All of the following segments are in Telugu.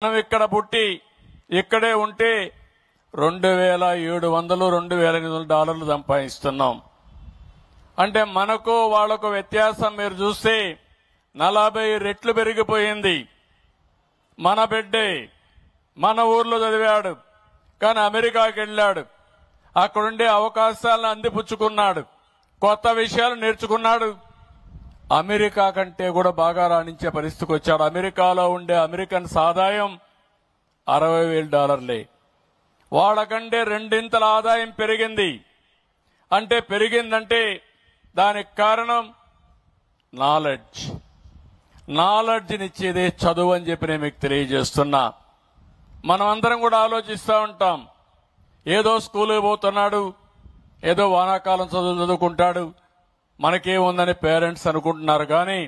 మనం ఇక్కడ పుట్టి ఇక్కడే ఉంటే $2,700 $2,800 సంపాదిస్తున్నాం. అంటే మనకు వాళ్లకు వ్యత్యాసం మీరు చూస్తే 40 రెట్లు పెరిగిపోయింది. మన బిడ్డే మన ఊర్లో చదివాడు, కానీ అమెరికాకి వెళ్ళాడు. అక్కడుండే అవకాశాలను అందిపుచ్చుకున్నాడు, కొత్త విషయాలు నేర్చుకున్నాడు. అమెరికా కంటే కూడా బాగా రాణించే పరిస్థితికి వచ్చాడు. అమెరికాలో ఉండే అమెరికన్స్ ఆదాయం $60,000. వాళ్ళకంటే రెండింతల ఆదాయం పెరిగింది. అంటే పెరిగిందంటే దానికి కారణం నాలెడ్జ్నిచ్చేదే చదువు అని చెప్పి నేను మీకు తెలియజేస్తున్నా. మనం అందరం కూడా ఆలోచిస్తూ ఉంటాం, ఏదో స్కూల్కి పోతున్నాడు, ఏదో వానాకాలం చదువుకుంటాడు, మనకేముందని పేరెంట్స్ అనుకుంటున్నారు. కానీ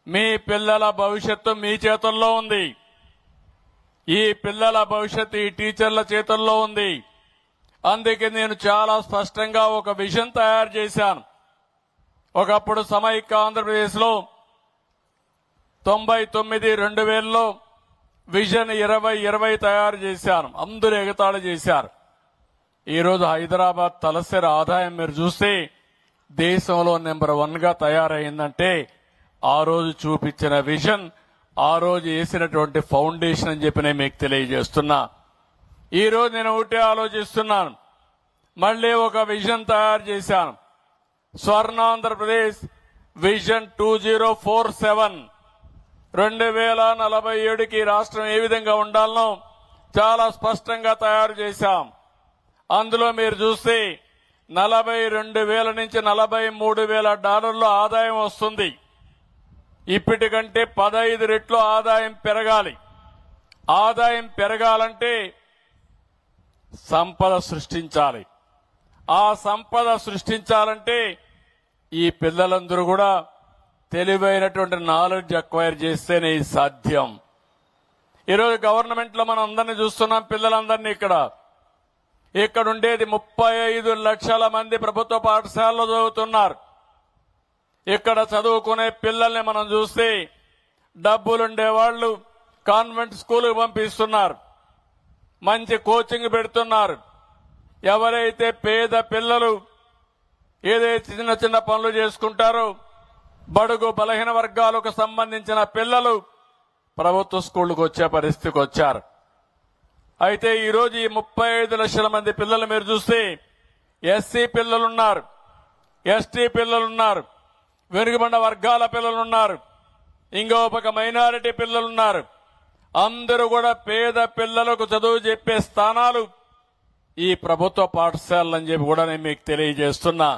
మీ పిల్లల భవిష్యత్తు మీ చేతుల్లో ఉంది. ఈ పిల్లల భవిష్యత్తు ఈ టీచర్ల చేతుల్లో ఉంది. అందుకే నేను చాలా స్పష్టంగా ఒక విజన్ తయారు చేశాను. ఒకప్పుడు సమైక్య ఆంధ్రప్రదేశ్లో 99-2000లో విజన్ 2020 తయారు చేశాను. అందరూ ఎగతాళి చేశారు. ఈరోజు హైదరాబాద్ తలసరి ఆదాయం మీరు చూస్తే దేశంలో నెంబర్ 1గా తయారైందంటే ఆ రోజు చూపించిన విజన్, ఆ రోజు వేసినటువంటి ఫౌండేషన్ అని చెప్పి నేను మీకు తెలియజేస్తున్నా. ఈ రోజు నేను ఒకటే ఆలోచిస్తున్నాను, మళ్ళీ ఒక విజన్ తయారు చేశాను. స్వర్ణాంధ్రప్రదేశ్ విజన్ 2047 2047కి రాష్ట్రం ఏ విధంగా ఉండాలనో చాలా స్పష్టంగా తయారు చేశాం. అందులో మీరు చూస్తే 42,000 నుంచి $43,000 ఆదాయం వస్తుంది. ఇప్పటికంటే 15 రెట్లు ఆదాయం పెరగాలి. ఆదాయం పెరగాలంటే సంపద సృష్టించాలి. ఆ సంపద సృష్టించాలంటే ఈ పిల్లలందరూ కూడా తెలివైనటువంటి నాలెడ్జ్ అక్వైర్ చేస్తేనే ఇది సాధ్యం. ఈరోజు గవర్నమెంట్ లో మనం అందరినీ చూస్తున్నాం, పిల్లలందరినీ ఇక్కడ ఉండేది 35 లక్షల మంది ప్రభుత్వ పాఠశాలలో చదువుతున్నారు. ఇక్కడ చదువుకునే పిల్లల్ని మనం చూస్తే డబ్బులుండే వాళ్ళు కాన్వెంట్ స్కూల్కి పంపిస్తున్నారు, మంచి కోచింగ్ పెడుతున్నారు. ఎవరైతే పేద పిల్లలు ఏదైతే చిన్న చిన్న పనులు చేసుకుంటారో బడుగు బలహీన వర్గాలకు సంబంధించిన పిల్లలు ప్రభుత్వ స్కూళ్లకు వచ్చే పరిస్థితికి వచ్చారు. అయితే ఈరోజు ఈ 35 లక్షల మంది పిల్లలు మీరు చూస్తే ఎస్సీ పిల్లలున్నారు, ఎస్టీ పిల్లలున్నారు, వెనుకబడిన వర్గాల పిల్లలున్నారు, ఇంకో పక్క మైనారిటీ పిల్లలున్నారు. అందరూ కూడా పేద పిల్లలకు చదువు చెప్పే స్థానాలు ఈ ప్రభుత్వ పాఠశాలలు అని చెప్పి కూడా నేను మీకు తెలియజేస్తున్నా.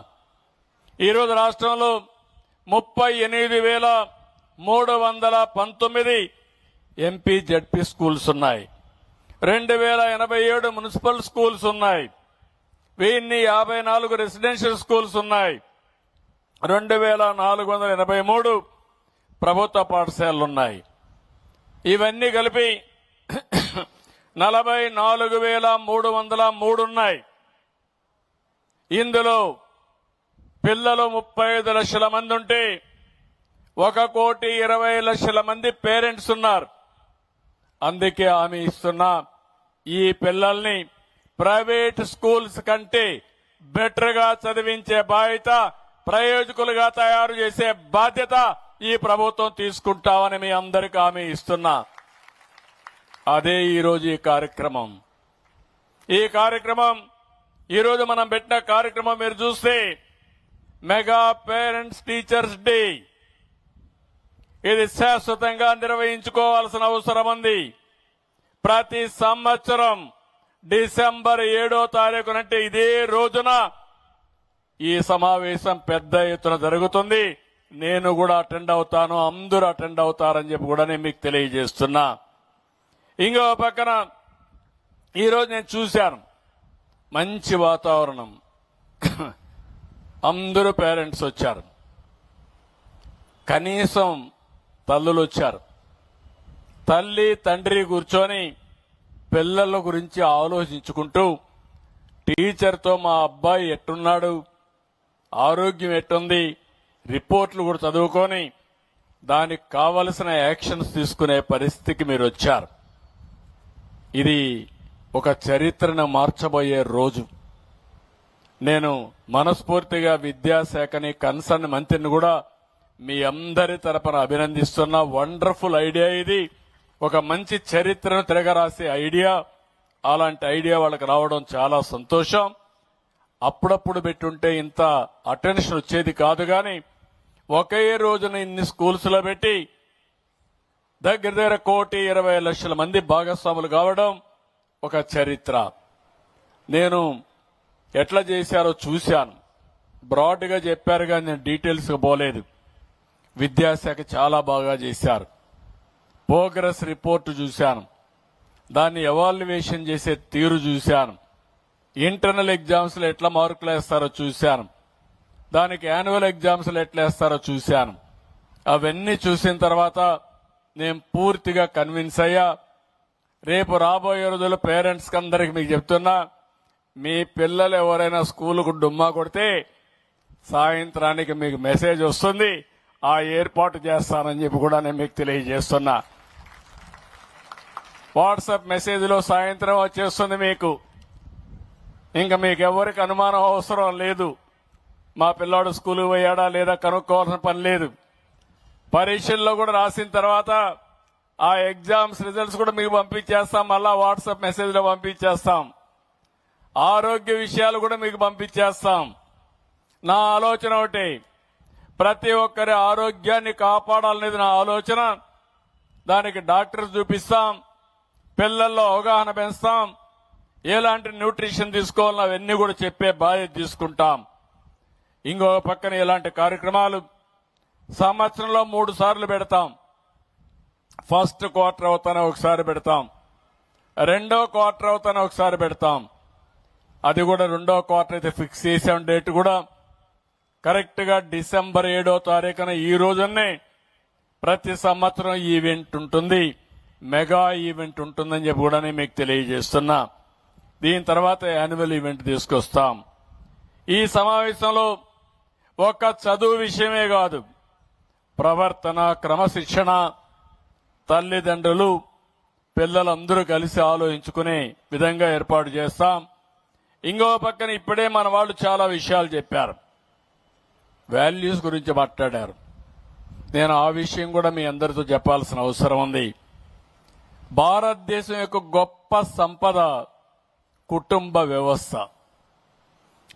ఈరోజు రాష్ట్రంలో 38,319 ఎంపీ జడ్పీ స్కూల్స్ ఉన్నాయి. 2,087 మున్సిపల్ స్కూల్స్ ఉన్నాయి. 1,054 రెసిడెన్షియల్ స్కూల్స్ ఉన్నాయి. 2,483 ప్రభుత్వ పాఠశాలలు ఉన్నాయి. ఇవన్నీ కలిపి 44,303 ఉన్నాయి. ఇందులో పిల్లలు 35 లక్షల మంది ఉంటే 1,20,00,000 మంది పేరెంట్స్ ఉన్నారు. అందుకే హామీ ఇస్తున్నా, ఈ పిల్లల్ని ప్రైవేట్ స్కూల్స్ కంటే బెటర్ గా చదివించే బాధ్యత, ప్రయోజకులుగా తయారు చేసే బాధ్యత ఈ ప్రభుత్వం తీసుకుంటామని మీ అందరికీ హామీ ఇస్తున్నా. అదే ఈరోజు ఈ కార్యక్రమం. ఈరోజు మనం పెట్టిన కార్యక్రమం మీరు చూస్తే మెగా పేరెంట్స్ టీచర్స్ డే. ఇది శాశ్వతంగా నిర్వహించుకోవాల్సిన అవసరం ఉంది. ప్రతి సంవత్సరం డిసెంబర్ 7వ తారీఖునంటే ఇదే రోజున ఈ సమావేశం పెద్ద ఎత్తున జరుగుతుంది. నేను కూడా అటెండ్ అవుతాను, అందరూ అటెండ్ అవుతారని చెప్పి కూడా నేను మీకు తెలియజేస్తున్నా. ఇంకో పక్కన ఈరోజు నేను చూశాను, మంచి వాతావరణం, అందరూ పేరెంట్స్ వచ్చారు, కనీసం తల్లులు వచ్చారు. తల్లి తండ్రి కూర్చొని పిల్లల గురించి ఆలోచించుకుంటూ టీచర్తో మా అబ్బాయి ఎట్టున్నాడు, ఆరోగ్యం ఎట్టుంది, రిపోర్ట్లు కూడా చదువుకొని దానికి కావలసిన యాక్షన్స్ తీసుకునే పరిస్థితికి మీరు వచ్చారు. ఇది ఒక చరిత్రను మార్చబోయే రోజు. నేను మనస్ఫూర్తిగా విద్యాశాఖని కన్సర్న్ మంత్రిని కూడా మీ అందరి తరపున అభినందిస్తున్నా. వండర్ఫుల్ ఐడియా ఇది. ఒక మంచి చరిత్రను తిరగరాసే ఐడియా. అలాంటి ఐడియా వాళ్ళకి రావడం చాలా సంతోషం. అప్పుడప్పుడు పెట్టుంటే ఇంత అటెన్షన్ వచ్చేది కాదు, కానీ ఒకే రోజున ఇన్ని స్కూల్స్ లో పెట్టి దగ్గర 1,20,00,000 మంది భాగస్వాములు కావడం ఒక చరిత్ర. నేను ఎట్లా చేశారో చూశాను. బ్రాడ్ గా చెప్పారు, కానీ నేను డీటెయిల్స్ గా పోలేదు. విద్యాశాఖ చాలా బాగా చేశారు. ప్రోగ్రెస్ రిపోర్ట్ చూశాను, దాన్ని ఎవాల్యుయేషన్ చేసే తీరు చూశాను, ఇంటర్నల్ ఎగ్జామ్స్ లో ఎట్లా మార్కులు వేస్తారో చూశాను, దానికి యాన్యువల్ ఎగ్జామ్స్ లో ఎట్లా వేస్తారో చూశాను. అవన్నీ చూసిన తర్వాత నేను పూర్తిగా కన్విన్స్ అయ్యా. రేపు రాబోయే రోజుల్లో పేరెంట్స్ కి అందరికి మీకు చెప్తున్నా, మీ పిల్లలు ఎవరైనా స్కూలుకు డుమ్మా కొడితే సాయంత్రానికి మీకు మెసేజ్ వస్తుంది, ఆ ఏర్పాటు చేస్తానని చెప్పి కూడా నేను మీకు తెలియజేస్తున్నా. వాట్సాప్ మెసేజ్ లో సాయంత్రం వచ్చేస్తుంది మీకు. ఇంకా మీకు ఎవరికి అనుమానం అవసరం లేదు. మా పిల్లాడు స్కూల్కి పోయాడా లేదా కనుక్కోవాల్సిన పని లేదు. పరీక్షల్లో కూడా రాసిన తర్వాత ఆ ఎగ్జామ్స్ రిజల్ట్స్ కూడా మీకు పంపించేస్తాం. మళ్ళా వాట్సాప్ మెసేజ్ లో పంపించేస్తాం. ఆరోగ్య విషయాలు కూడా మీకు పంపించేస్తాం. నా ఆలోచన ఒకటి, ప్రతి ఒక్కరి ఆరోగ్యాన్ని కాపాడాలనేది నా ఆలోచన. దానికి డాక్టర్స్ చూపిస్తాం, పిల్లల్లో అవగాహన పెంచుతాం, ఎలాంటి న్యూట్రిషన్ తీసుకోవాలని అవన్నీ కూడా చెప్పే బాధ్యత తీసుకుంటాం. ఇంకో పక్కన ఇలాంటి కార్యక్రమాలు సంవత్సరంలో 3 సార్లు పెడతాం. ఫస్ట్ క్వార్టర్ అవుతానే ఒకసారి పెడతాం, రెండో క్వార్టర్ అవుతానే ఒకసారి పెడతాం. అది కూడా రెండో క్వార్టర్ అయితే ఫిక్స్ చేసాం. డేట్ కూడా కరెక్ట్ గా డిసెంబర్ 7వ తారీఖున ఈ రోజునే ప్రతి సంవత్సరం ఈవెంట్ ఉంటుంది, మెగా ఈవెంట్ ఉంటుందని చెప్పి కూడా నేను మీకు తెలియజేస్తున్నా. దీని తర్వాత యాన్యువల్ ఈవెంట్ తీసుకొస్తాం. ఈ సమావేశంలో ఒక చదువు విషయమే కాదు, ప్రవర్తన, క్రమశిక్షణ, తల్లిదండ్రులు, పిల్లలందరూ కలిసి ఆలోచించుకునే విధంగా ఏర్పాటు చేస్తాం. ఇంకో పక్కన ఇప్పుడే మన వాళ్ళు చాలా విషయాలు చెప్పారు, వాల్యూస్ గురించి మాట్లాడారు. నేను ఆ విషయం కూడా మీ అందరితో చెప్పాల్సిన అవసరం ఉంది. భారతదేశం యొక్క గొప్ప సంపద కుటుంబ వ్యవస్థ.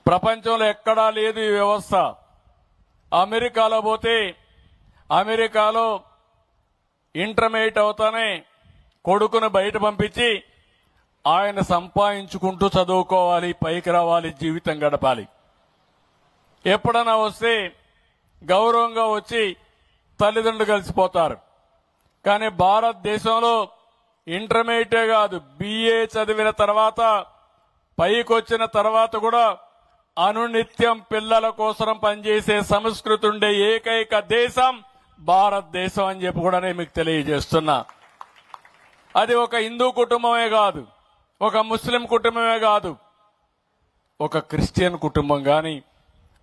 ప్రపంచంలో ఎక్కడా లేదు ఈ వ్యవస్థ. అమెరికాలో పోతే అమెరికాలో ఇంటర్మీడియట్ అవుతానే కొడుకును బయట పంపించి ఆయన సంపాదించుకుంటూ చదువుకోవాలి, పైకి రావాలి, జీవితం గడపాలి. ఎప్పుడైనా వస్తే గౌరవంగా వచ్చి తల్లిదండ్రులు కలిసిపోతారు. కానీ భారతదేశంలో ఇంటర్మీడియటే కాదు, BA చదివిన తర్వాత పైకి వచ్చిన తర్వాత కూడా అనునిత్యం పిల్లల కోసం పనిచేసే సంస్కృతి ఉండే ఏకైక దేశం భారతదేశం అని చెప్పి కూడా నేను మీకు తెలియజేస్తున్నా. అది ఒక హిందూ కుటుంబమే కాదు, ఒక ముస్లిం కుటుంబమే కాదు, ఒక క్రిస్టియన్ కుటుంబం గాని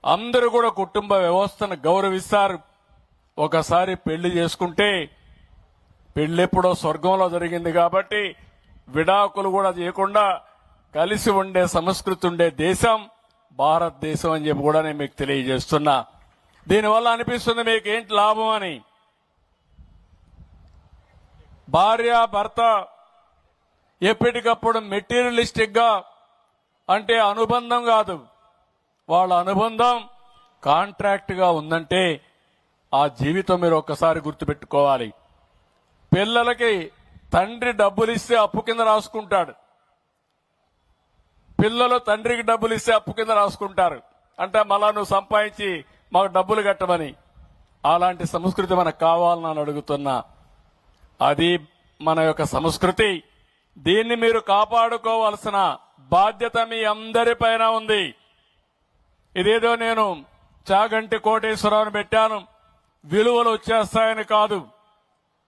అందరూ కూడా కుటుంబ వ్యవస్థను గౌరవిస్తారు. ఒకసారి పెళ్లి చేసుకుంటే పెళ్లెప్పుడో స్వర్గంలో జరిగింది కాబట్టి విడాకులు కూడా చేయకుండా కలిసి ఉండే సంస్కృతి ఉండే దేశం భారతదేశం అని చెప్పి కూడా నేను మీకు తెలియజేస్తున్నా. దీనివల్ల అనిపిస్తుంది మీకు ఏంటి లాభం అని. భార్య భర్త ఎప్పటికప్పుడు మెటీరియలిస్టిక్ గా, అంటే అనుబంధం కాదు, వాళ్ళ అనుబంధం కాంట్రాక్ట్ గా ఉందంటే ఆ జీవితం మీరు ఒక్కసారి గుర్తుపెట్టుకోవాలి. పిల్లలకి తండ్రి డబ్బులు ఇస్తే అప్పు కింద రాసుకుంటాడు, పిల్లలు తండ్రికి డబ్బులు ఇస్తే అప్పు కింద రాసుకుంటారు. అంటే మళ్ళా నువ్వు సంపాదించి మాకు డబ్బులు కట్టమని. అలాంటి సంస్కృతి మనకు కావాలని అడుగుతున్నా. అది మన యొక్క సంస్కృతి. దీన్ని మీరు కాపాడుకోవాల్సిన బాధ్యత మీ అందరిపైన ఉంది. ఇదేదో నేను చాగంటి కోటేశ్వరరావుని పెట్టాను, విలువలు వచ్చేస్తాయని కాదు.